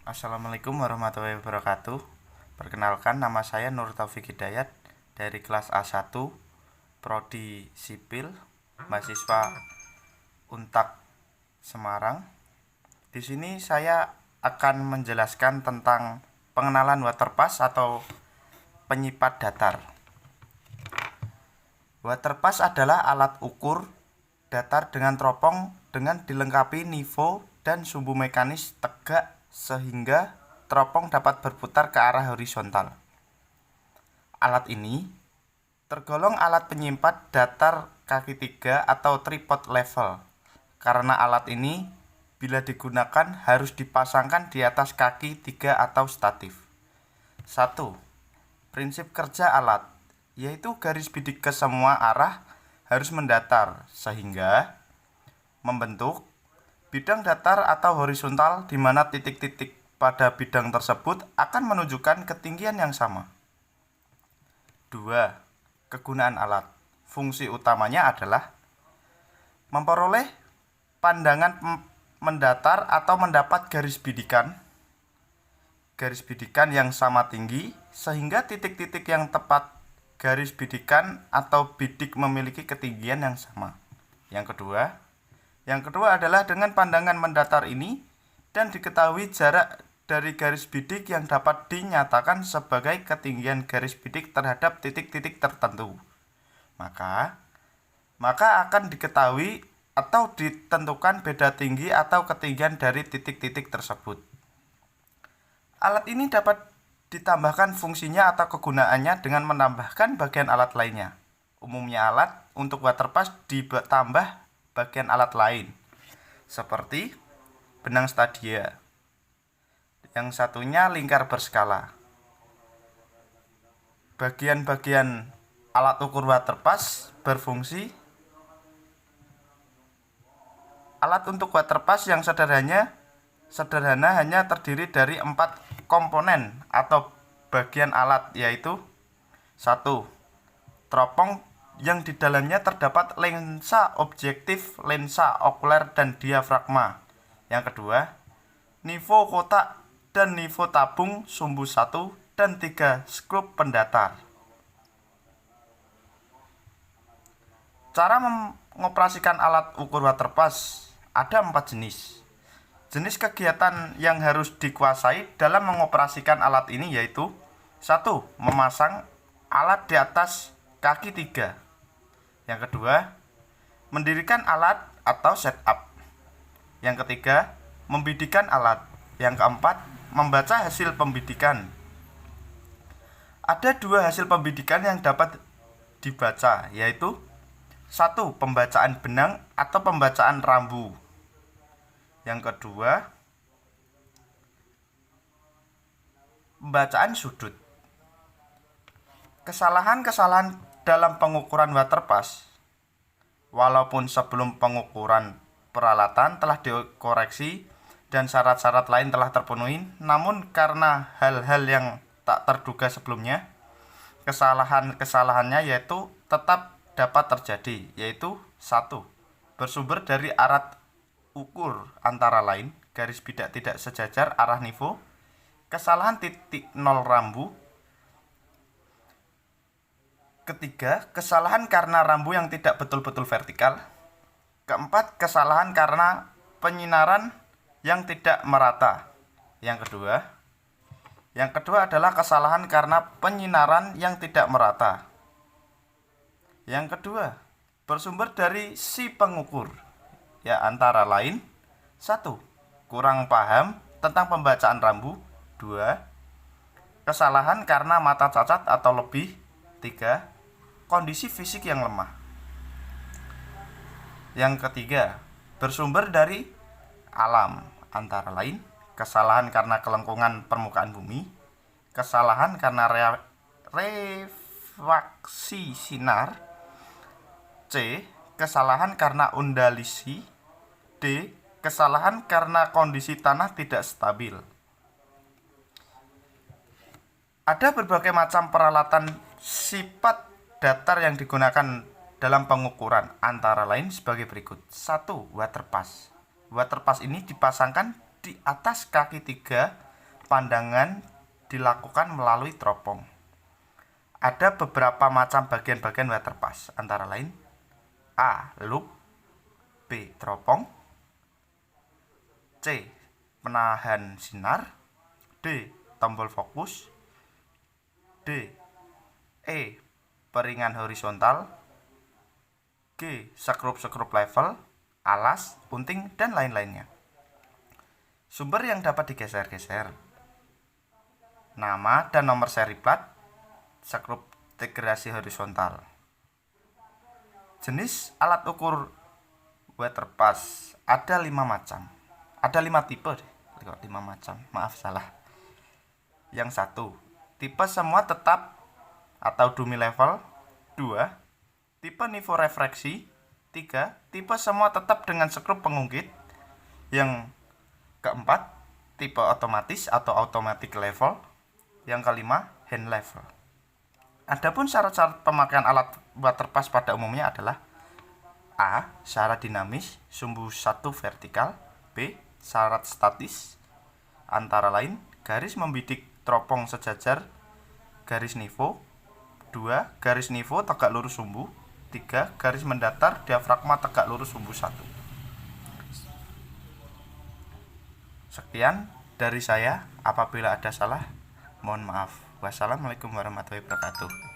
Assalamualaikum warahmatullahi wabarakatuh. Perkenalkan, nama saya Nur Taufik Hidayat dari kelas A1 Prodi Sipil, mahasiswa Untak Semarang. Di sini saya akan menjelaskan tentang pengenalan waterpass atau penyipat datar. Waterpass adalah alat ukur datar dengan teropong dengan dilengkapi nivo dan sumbu mekanis tegak sehingga teropong dapat berputar ke arah horizontal. Alat ini tergolong alat penyimpat datar kaki 3 atau tripod level karena alat ini bila digunakan harus dipasangkan di atas kaki 3 atau statif. 1. Prinsip kerja alat, yaitu garis bidik ke semua arah harus mendatar sehingga membentuk bidang datar atau horizontal di mana titik-titik pada bidang tersebut akan menunjukkan ketinggian yang sama. 2. Kegunaan alat. Fungsi utamanya adalah memperoleh pandangan mendatar atau mendapat garis bidikan yang sama tinggi sehingga titik-titik yang tepat garis bidikan atau bidik memiliki ketinggian yang sama. Yang kedua adalah dengan pandangan mendatar ini dan diketahui jarak dari garis bidik yang dapat dinyatakan sebagai ketinggian garis bidik terhadap titik-titik tertentu. Maka akan diketahui atau ditentukan beda tinggi atau ketinggian dari titik-titik tersebut. Alat ini dapat ditambahkan fungsinya atau kegunaannya dengan menambahkan bagian alat lainnya. Umumnya alat untuk waterpass ditambah bagian alat lain seperti benang stadia. Yang satunya lingkar berskala. Bagian-bagian alat ukur waterpass berfungsi. Alat untuk waterpass yang sederhana hanya terdiri dari 4 komponen atau bagian alat, yaitu 1. Teropong yang di dalamnya terdapat lensa objektif, lensa okuler, dan diafragma. Yang kedua, nivo kotak dan nivo tabung sumbu 1 dan 3 skrup pendatar. Cara mengoperasikan alat ukur waterpass ada 4 jenis. Jenis kegiatan yang harus dikuasai dalam mengoperasikan alat ini yaitu 1. Memasang alat di atas kaki 3. Yang kedua, mendirikan alat atau setup. Yang ketiga, membidikan alat. Yang keempat, membaca hasil pembidikan. Ada 2 hasil pembidikan yang dapat dibaca, yaitu 1. Pembacaan benang atau pembacaan rambu. Yang kedua, pembacaan sudut. Kesalahan-kesalahan dalam pengukuran waterpass, walaupun sebelum pengukuran peralatan telah dikoreksi dan syarat-syarat lain telah terpenuhi, namun karena hal-hal yang tak terduga sebelumnya, kesalahan-kesalahannya yaitu tetap dapat terjadi, yaitu 1. Bersumber dari alat ukur antara lain garis bidak tidak sejajar arah nivo, kesalahan titik nol rambu. Ketiga, kesalahan karena rambu yang tidak betul-betul vertikal. Keempat, kesalahan karena penyinaran yang tidak merata. Yang kedua adalah kesalahan karena penyinaran yang tidak merata. Yang kedua, bersumber dari si pengukur, ya antara lain 1. Kurang paham tentang pembacaan rambu. 2. Kesalahan karena mata cacat atau lebih. 3. Kondisi fisik yang lemah. Yang ketiga, bersumber dari alam, antara lain kesalahan karena kelengkungan permukaan bumi, kesalahan karena refraksi sinar. C. Kesalahan karena undulasi. D. Kesalahan karena kondisi tanah tidak stabil. Ada berbagai macam peralatan sifat datar yang digunakan dalam pengukuran, antara lain sebagai berikut. 1. Waterpass. Waterpass ini dipasangkan di atas kaki 3 pandangan dilakukan melalui teropong. Ada beberapa macam bagian-bagian waterpass, antara lain A. Loop, B. Teropong, C. Penahan sinar, D. Tombol fokus, D. Peringan horizontal, G. Sekrup-sekrup level, alas, unting, dan lain-lainnya. Sumber yang dapat digeser-geser, nama dan nomor seri plat, sekrup integrasi horizontal. Jenis alat ukur waterpass ada 5 macam. Ada 5 tipe deh. 5 macam, maaf salah. Yang 1, tipe semua tetap atau dummy level. 2, tipe nivo refraksi. 3, tipe semua tetap dengan sekrup pengungkit. Yang keempat, tipe otomatis atau automatic level. Yang kelima, hand level. Adapun syarat-syarat pemakaian alat waterpass pada umumnya adalah A. Syarat dinamis, sumbu 1 vertikal. B. Syarat statis, antara lain garis membidik teropong sejajar garis nivo. 2. Garis nivo tegak lurus sumbu. 3. Garis mendatar diafragma tegak lurus sumbu 1. Sekian dari saya. Apabila ada salah, mohon maaf. Wassalamualaikum warahmatullahi wabarakatuh.